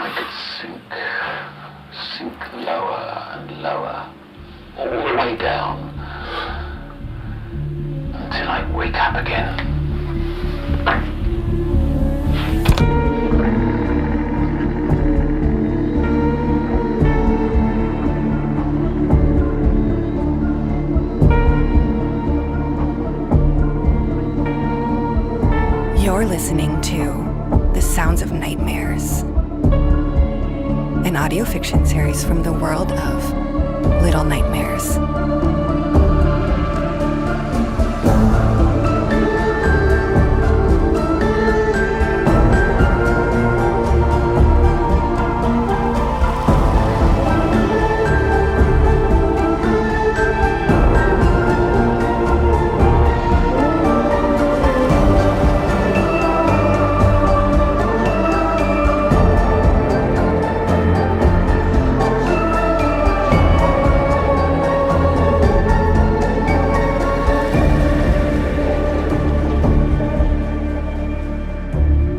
I could sink lower and lower, all the way down, until I wake up again. You're listening to The Sounds of Nightmares, an audio fiction series from the world of Little Nightmares.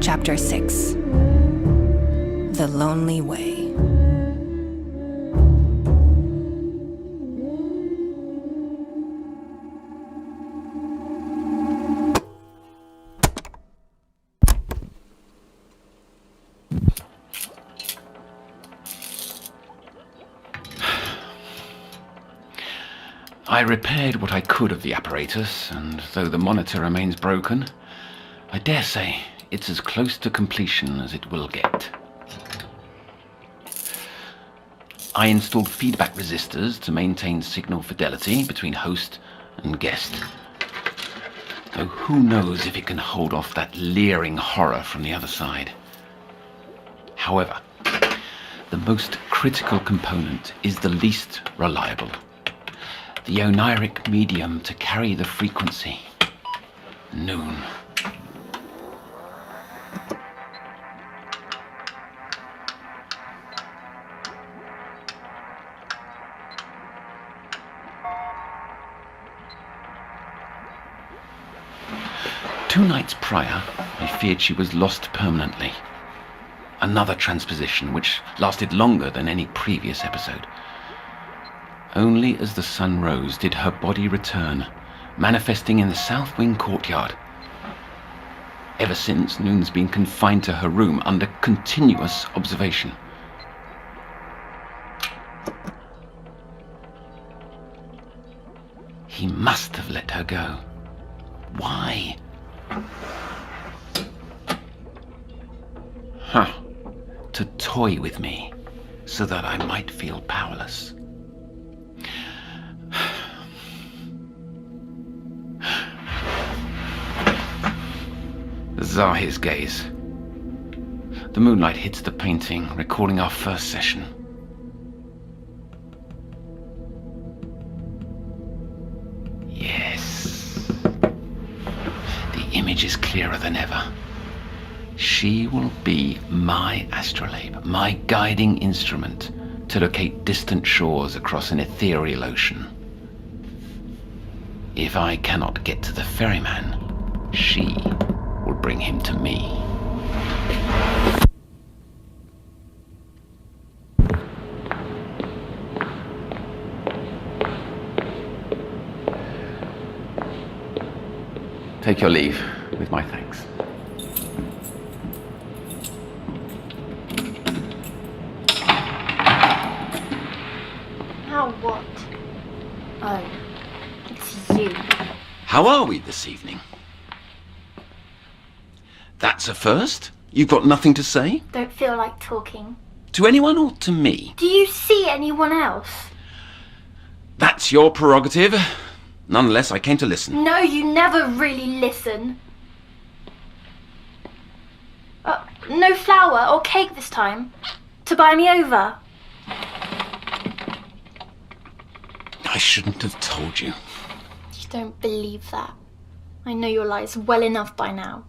Chapter 6. The Lonely Way. I repaired what I could of the apparatus, and though the monitor remains broken, I dare say it's as close to completion as it will get. I installed feedback resistors to maintain signal fidelity between host and guest. Though who knows if it can hold off that leering horror from the other side. However, the most critical component is the least reliable. The oniric medium to carry the frequency. Noon. Two nights prior, I feared she was lost permanently. Another transposition which lasted longer than any previous episode. Only as the sun rose did her body return, manifesting in the south wing courtyard. Ever since, Noon's been confined to her room under continuous observation. He must have let her go. Why? To toy with me, so that I might feel powerless. Zahi's gaze. The moonlight hits the painting, recalling our first session. Yes. The image is clearer than ever. She will be my astrolabe, my guiding instrument to locate distant shores across an ethereal ocean. If I cannot get to the ferryman, she will bring him to me. Take your leave, with my thanks. Now what? Oh, it's you. How are we this evening? That's a first? You've got nothing to say? Don't feel like talking. To anyone or to me? Do you see anyone else? That's your prerogative. Nonetheless, I came to listen. No, you never really listen. No flour or cake this time? To buy me over? I shouldn't have told you. You don't believe that. I know your lies well enough by now.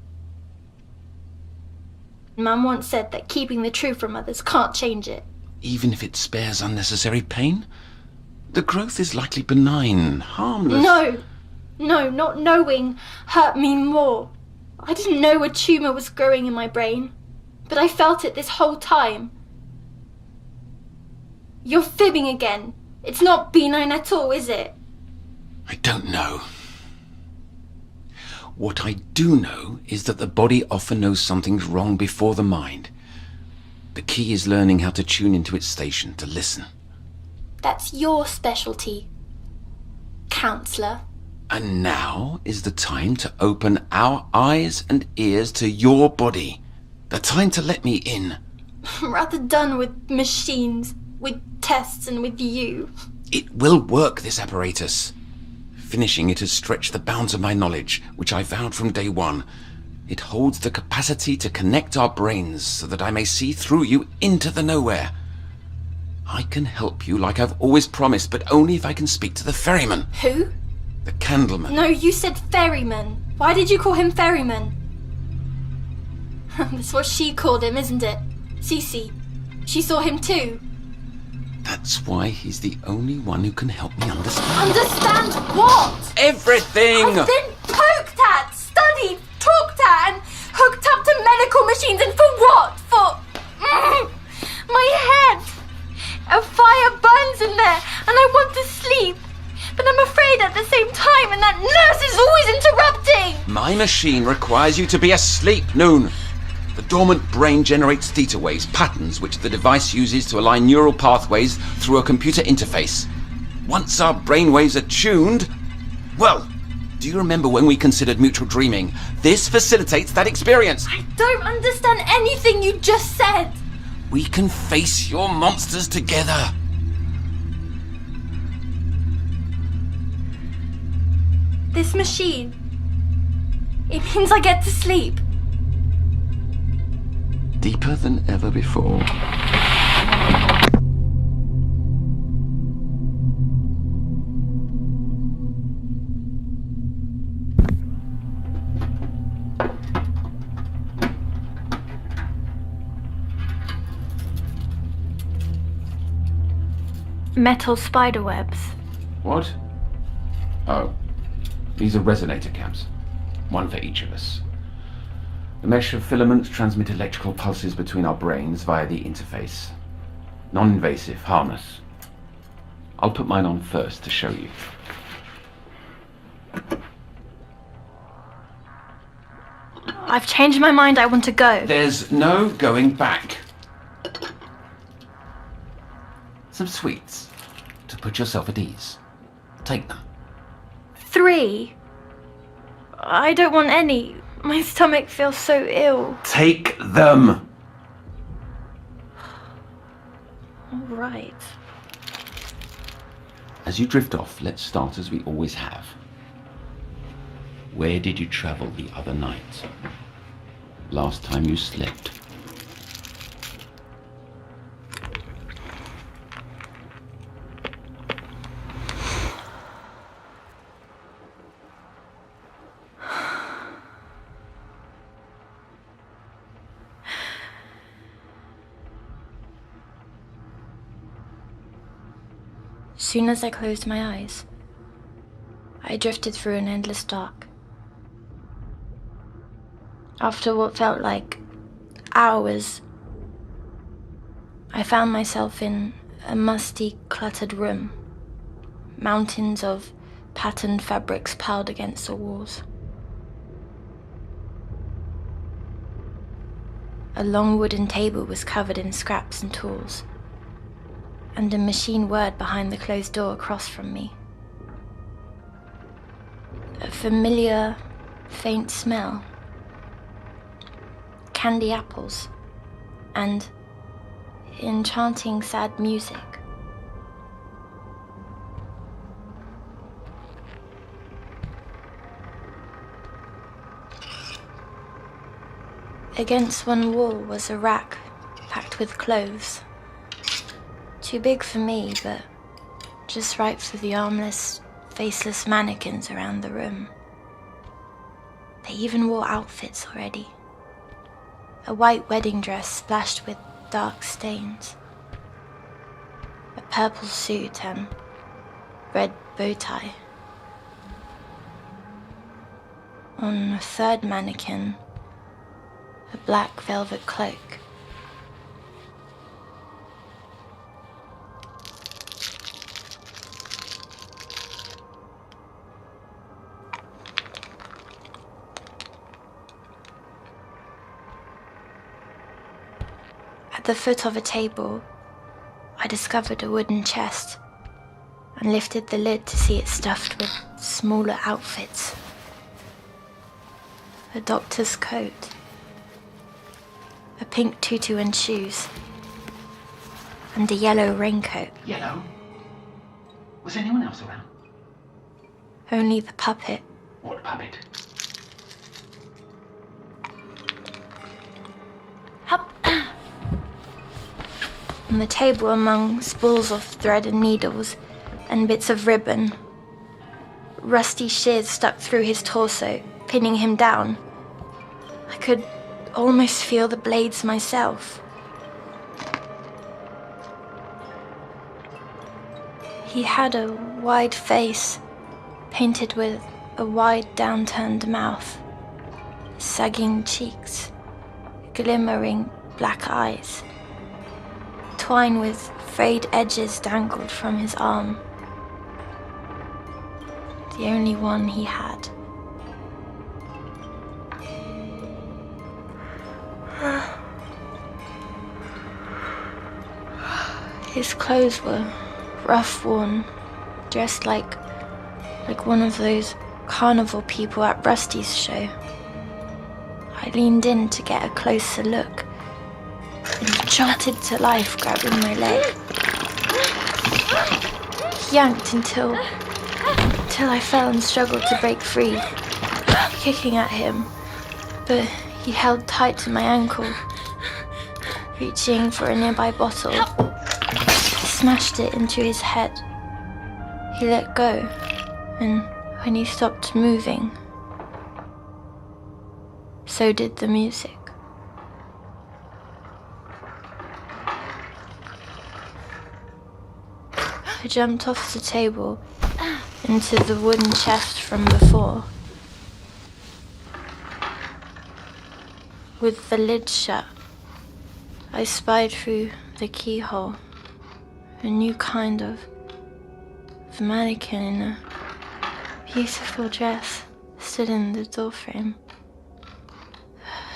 Mum once said that keeping the truth from others can't change it. Even if it spares unnecessary pain? The growth is likely benign, harmless. No, not knowing hurt me more. I didn't know a tumour was growing in my brain, but I felt it this whole time. You're fibbing again. It's not B9 at all, is it? I don't know. What I do know is that the body often knows something's wrong before the mind. The key is learning how to tune into its station, to listen. That's your specialty, counsellor. And now is the time to open our eyes and ears to your body. The time to let me in. I'm rather done with machines, with tests and with you. It will work, this apparatus. Finishing it has stretched the bounds of my knowledge, which I vowed from day one. It holds the capacity to connect our brains so that I may see through you into the nowhere. I can help you like I've always promised, but only if I can speak to the ferryman. Who? The candleman. No, you said ferryman. Why did you call him ferryman? That's what she called him, isn't it? Cece. She saw him too. That's why he's the only one who can help me understand. Understand what? Everything! I've been poked at, studied, talked at, and hooked up to medical machines, and for what? For... my head! A fire burns in there, and I want to sleep. But I'm afraid at the same time, and that nurse is always interrupting! My machine requires you to be asleep, Noon. The dormant brain generates theta waves, patterns which the device uses to align neural pathways through a computer interface. Once our brain waves are tuned... Well, do you remember when we considered mutual dreaming? This facilitates that experience. I don't understand anything you just said. We can face your monsters together. This machine... it means I get to sleep. Deeper than ever before. Metal spider webs. What? Oh. These are resonator caps. One for each of us. The mesh of filaments transmit electrical pulses between our brains via the interface. Non-invasive, harmless. I'll put mine on first to show you. I've changed my mind, I want to go. There's no going back. Some sweets to put yourself at ease. Take them. 3. I don't want any. My stomach feels so ill. Take them! All right. As you drift off, let's start as we always have. Where did you travel the other night? Last time you slept? As soon as I closed my eyes, I drifted through an endless dark. After what felt like hours, I found myself in a musty, cluttered room. Mountains of patterned fabrics piled against the walls. A long wooden table was covered in scraps and tools, and a machine whirred behind the closed door across from me. A familiar, faint smell. Candy apples and enchanting sad music. Against one wall was a rack packed with clothes. Too big for me, but just right for the armless, faceless mannequins around the room. They even wore outfits already. A white wedding dress splashed with dark stains. A purple suit and red bow tie. On a third mannequin, a black velvet cloak. the foot of a table, I discovered a wooden chest and lifted the lid to see it stuffed with smaller outfits. A doctor's coat, a pink tutu and shoes, and a yellow raincoat. Yellow? Was anyone else around? Only the puppet. What puppet? Up. On the table among spools of thread and needles and bits of ribbon, rusty shears stuck through his torso, pinning him down. I could almost feel the blades myself. He had a wide face, painted with a wide downturned mouth, sagging cheeks, glimmering black eyes. Twine with frayed edges dangled from his arm. The only one he had. His clothes were rough worn, dressed like one of those carnival people at Rusty's show. I leaned in to get a closer look, and he jolted to life, grabbing my leg. He yanked until I fell and struggled to break free, kicking at him, but he held tight to my ankle. Reaching for a nearby bottle, I smashed it into his head. He let go, and when he stopped moving, so did the music. I jumped off the table into the wooden chest from before. With the lid shut, I spied through the keyhole a new kind of mannequin in a beautiful dress stood in the doorframe,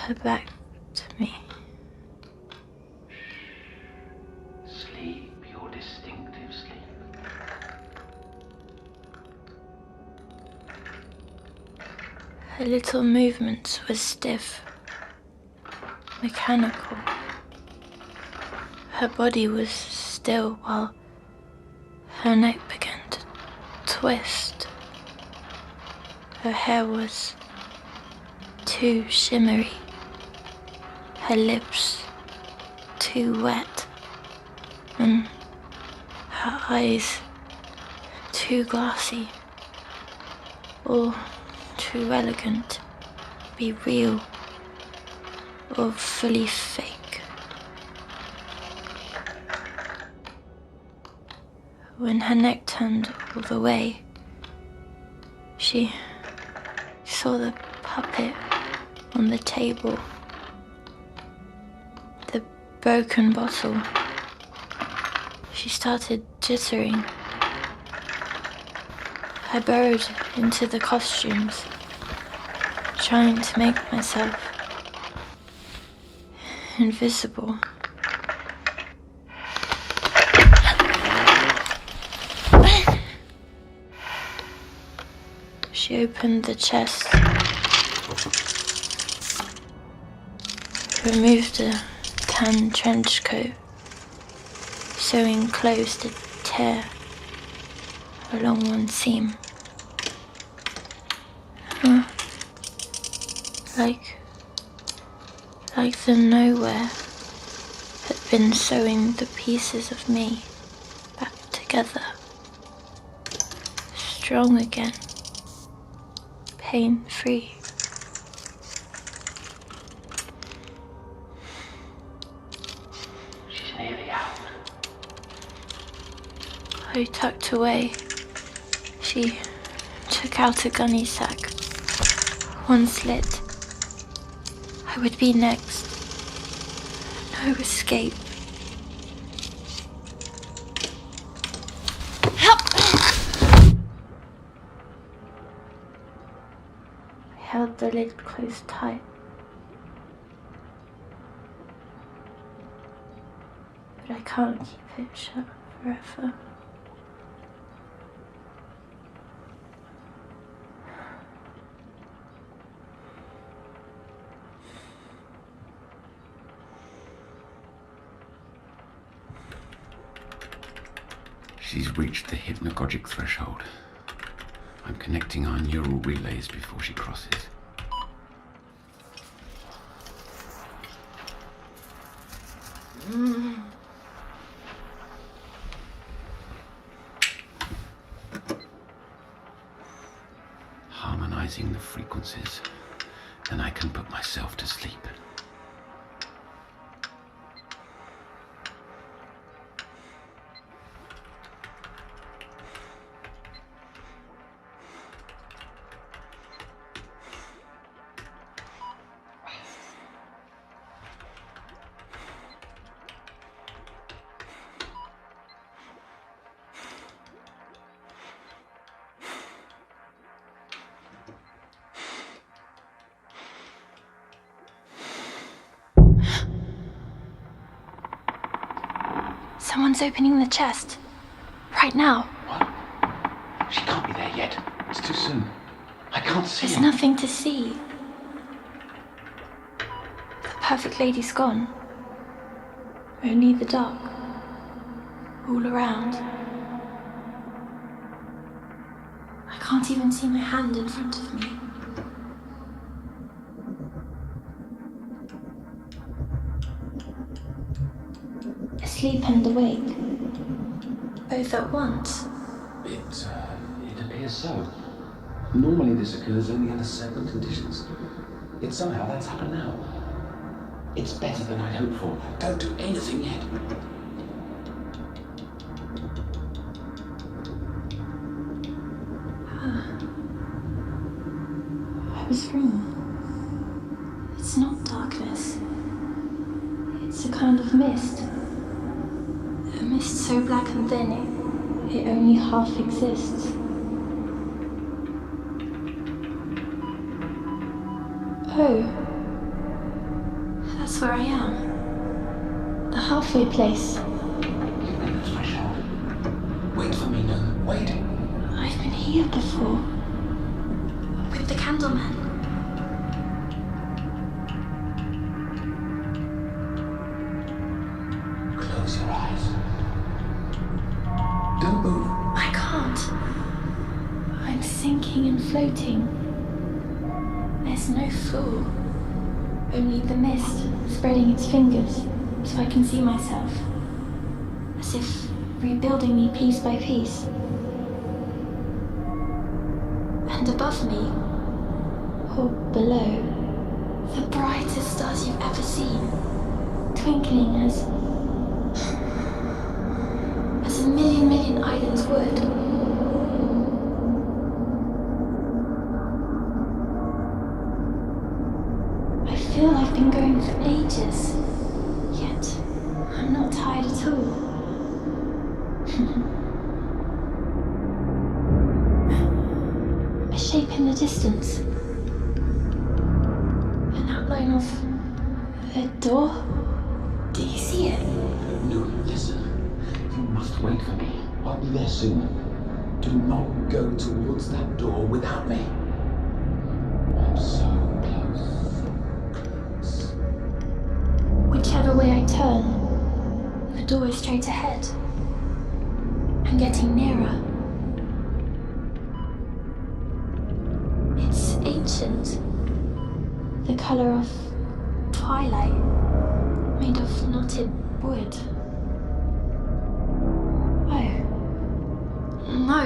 her back to me. Sleep your distinctive sleep. Her little movements were stiff, mechanical. Her body was still while her neck began to twist. Her hair was too shimmery, her lips too wet, and her eyes too glassy, all too elegant to be real or fully fake. When her neck turned all the way, she saw the puppet on the table, the broken bottle. She started jittering. I burrowed into the costumes, trying to make myself invisible. She opened the chest, removed a tan trench coat, sewing closed a tear along one seam. Like the nowhere had been sewing the pieces of me back together, strong again. Pain-free. She's nearly out. I tucked away. She took out a gunny sack. One slit. I would be next. No escape. Help! I held the lid closed tight. but I can't keep it shut forever. She's reached the hypnagogic threshold. I'm connecting our neural relays before she crosses. Harmonizing the frequencies, then I can put myself to sleep. Someone's opening the chest. Right now. What? She can't be there yet. It's too soon. I can't see There's him. nothing to see. The perfect lady's gone. Only the dark. All around. I can't even see my hand in front of me. Asleep and awake. Both at once. It appears so. Normally this occurs only under certain conditions. Yet somehow that's happened now. It's better than I'd hoped for. Don't do anything yet. I was wrong. It's not darkness. It's a kind of mist. A mist so black and thin it only half exists. Oh, that's where I am. The halfway place. You've been at the threshold. Wait for me, no. Wait. I've been here before. With the candleman. Close your eyes. Don't move. I can't. I'm sinking and floating. There's no floor. Only the mist spreading its fingers so I can see myself. As if rebuilding me piece by piece. And above me, or below, the brightest stars you've ever seen, twinkling as a million islands would. I feel I've been going for ages, yet I'm not tired at all. A shape in the distance. An outline of a door. Do you see it? No, listen. You must wait for me. I'll be there soon. Do not go towards that door without me. I'm so close. Whichever way I turn, the door is straight ahead. I'm getting nearer. It's ancient. The color of twilight, made of knotted wood. Oh. No,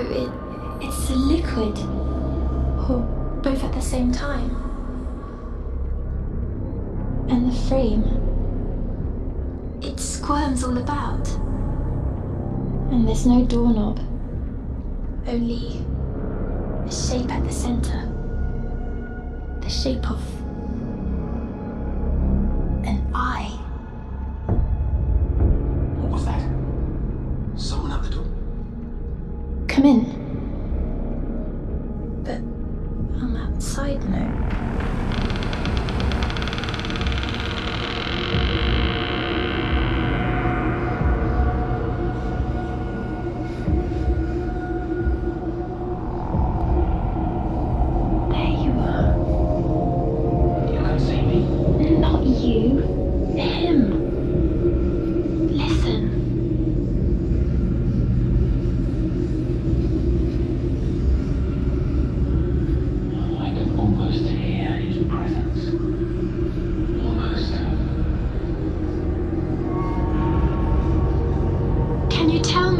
it's a liquid. Or both at the same time. And the frame. It squirms all about. And there's no doorknob. Only a shape at the center. The shape of an eye. What was that? Someone at the door? Come in. But I'm outside now.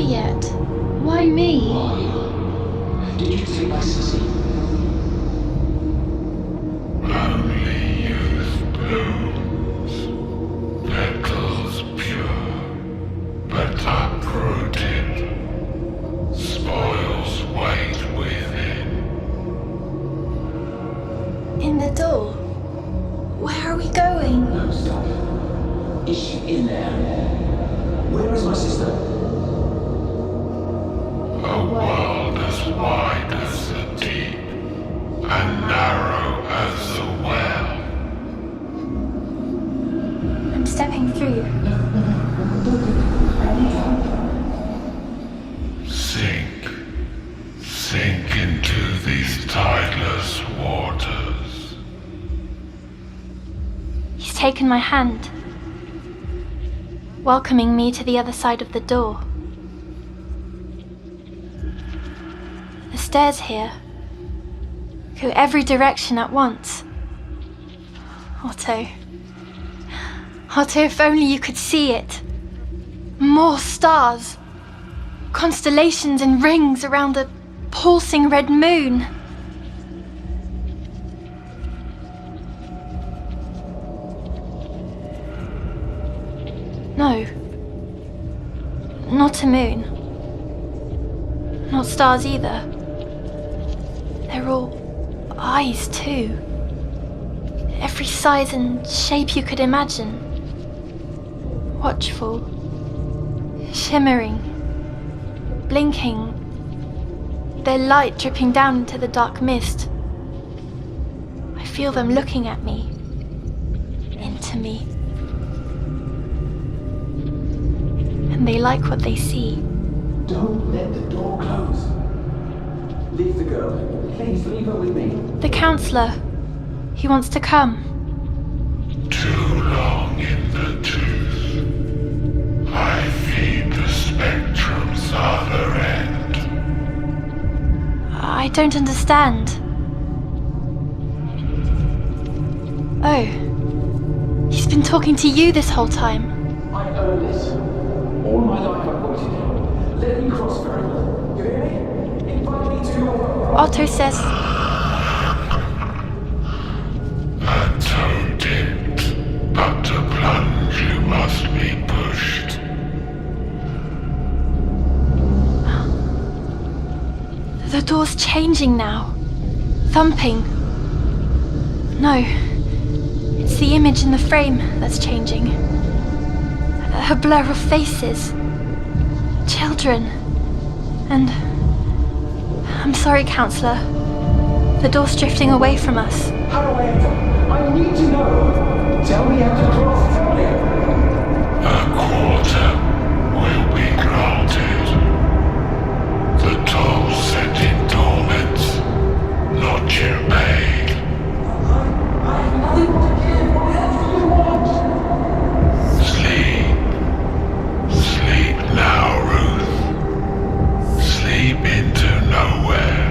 yet. Why me? Did you take my sissy? Only youth blooms, petals pure, but uprooted, spoils wait within. In the door? Where are we going? No, stop. Is she in there? Where is my sister? A world as wide as the deep, and narrow as the well. I'm stepping through. Sink into these tideless waters. He's taken my hand, welcoming me to the other side of the door. The stairs here go every direction at once. Otto, if only you could see it. More stars. Constellations and rings around the pulsing red moon. No. Not a moon. Not stars either. They're all eyes too. Every size and shape you could imagine. Watchful. Shimmering. Blinking. Their light dripping down into the dark mist. I feel them looking at me. Into me. And they like what they see. Don't let the door close. Leave the girl. Please leave her with me. The counselor. He wants to come. Too long in the tooth. I feed the spectrum's other end. I don't understand. Oh. He's been talking to you this whole time. I earned this. All my life I've waited. Let me cross, Ferry. You hear me? Invite me to your... Otto says... A toe dipped, but to plunge you must be pushed. The door's changing now. Thumping. No. It's the image in the frame that's changing. A blur of faces. Children. And... I'm sorry, counselor. The door's drifting away from us. How do I enter? I need to know. Tell me how to cross. Tell me. A quarter will be granted. The toll set in torments, not yet paid. I have nothing to give. What else do you want? Sleep now, Ruth. Sleep into nowhere.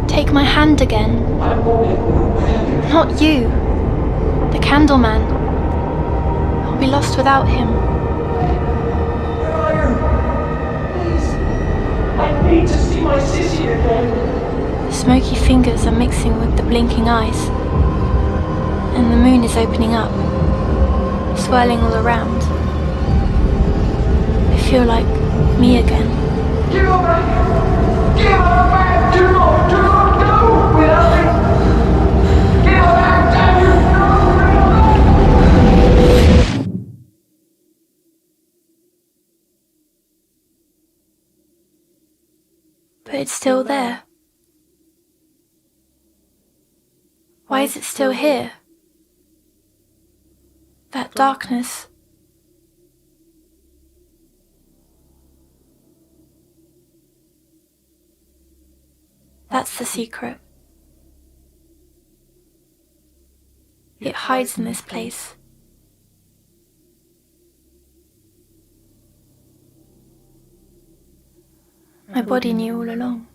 Take my hand again. I want it. Not you. The Candleman. I'll be lost without him. Where are you? Please. I need to see my sissy again. The smoky fingers are mixing with the blinking eyes. And the moon is opening up, swirling all around. I feel like me again. Give her back! Give her back! Do not go without me! Give her back, damn you! But it's still there. Why is it still here? That darkness. That's the secret. It hides in this place. My body knew all along.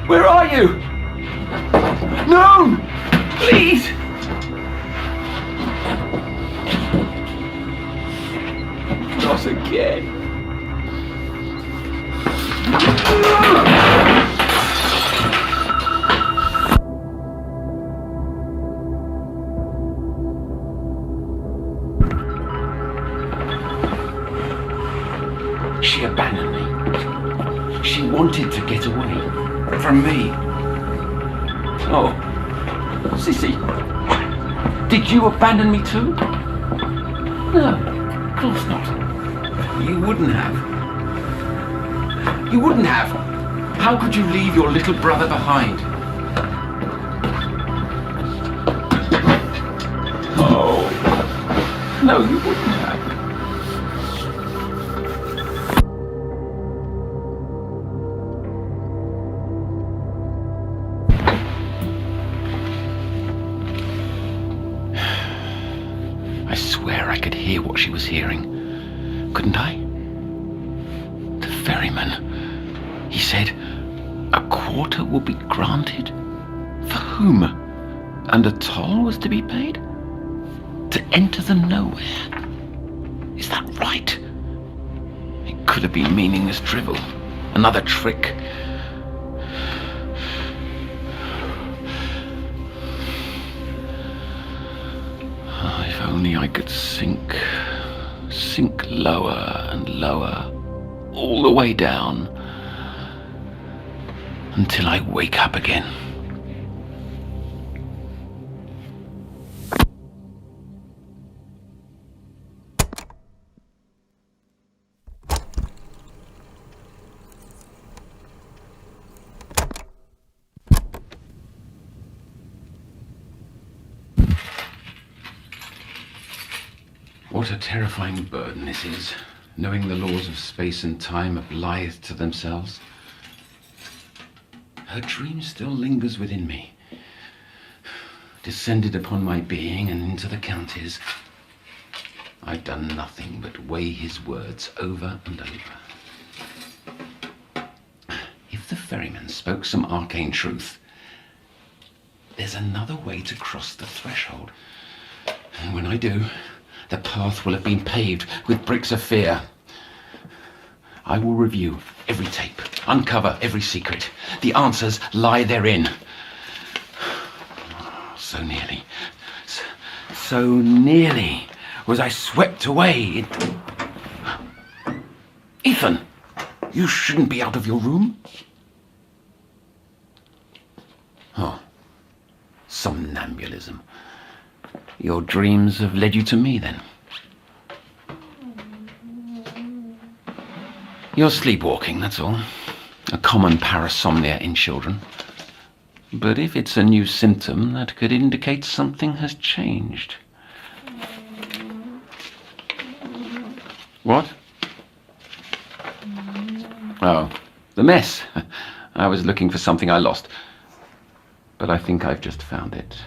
Where are you? No! Please! Not again. She abandoned me. She wanted to get away from me. Oh, Sissy, did you abandon me too? No, of course not. You wouldn't have. You wouldn't have. How could you leave your little brother behind? Oh, no, you wouldn't have. I swear I could hear what she was hearing. Couldn't I? The ferryman. He said, a quarter will be granted? For whom? And a toll was to be paid? To enter the nowhere? Is that right? It could have been meaningless drivel. Another trick. If only I could sink lower and lower, all the way down, until I wake up again. What a terrifying burden this is, knowing the laws of space and time are blithe to themselves. Her dream still lingers within me, descended upon my being and into the county's. I've done nothing but weigh his words over and over. If the ferryman spoke some arcane truth, there's another way to cross the threshold. And when I do, the path will have been paved with bricks of fear. I will review every tape, uncover every secret. The answers lie therein. So nearly, so nearly was I swept away. Ethan, you shouldn't be out of your room. Oh, somnambulism. Your dreams have led you to me, then. You're sleepwalking, that's all. A common parasomnia in children. But if it's a new symptom, that could indicate something has changed. What? Oh, the mess. I was looking for something I lost. But I think I've just found it.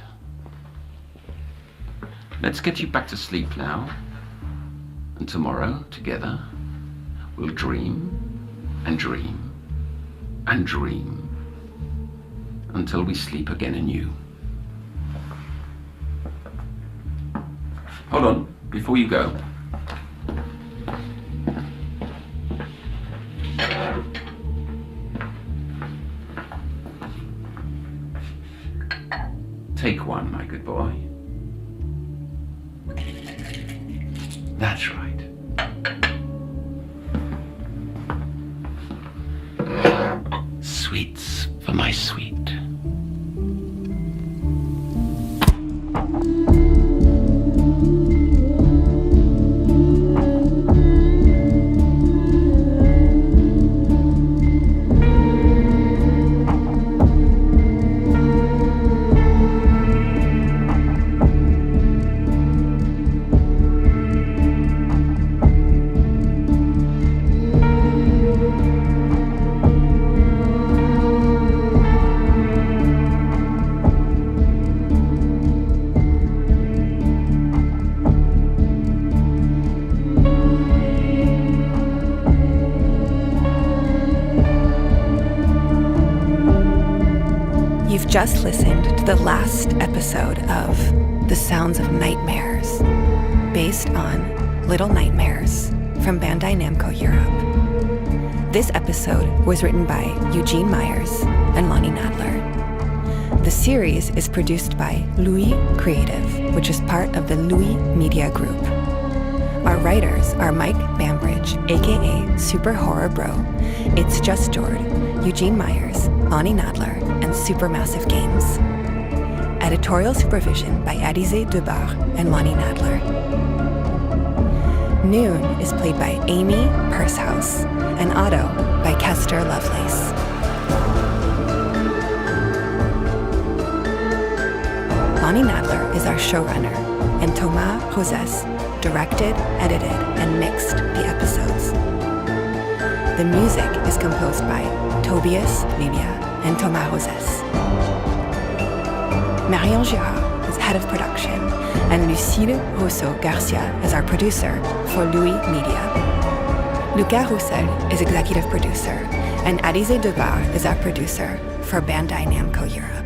Let's get you back to sleep now. And tomorrow, together, we'll dream and dream and dream until we sleep again anew. Hold on, before you go. Take one, my good boy. That's right. Sweets for my sweet. just listened to the last episode of The Sounds of Nightmares, based on Little Nightmares from Bandai Namco Europe. This episode was written by Eugene Myers and Lonnie Nadler. The series is produced by Louis Creative, which is part of the Louis Media Group. Our writers are Mike Bambridge, aka Super Horror Bro, It's Just Jord, Eugene Myers, Lonnie Nadler, and Supermassive Games. Editorial supervision by Adize Debar and Lonnie Nadler. Noon is played by Amy Pursehouse, and Otto by Kester Lovelace. Lonnie Nadler is our showrunner, and Thomas Rosès directed, edited, and mixed the episodes. The music is composed by Tobias Lilia and Thomas Rosès. Marion Girard is head of production, and Lucille Rousseau-Garcia is our producer for Louis Media. Lucas Roussel is executive producer, and Adize Debar is our producer for Bandai Namco Europe.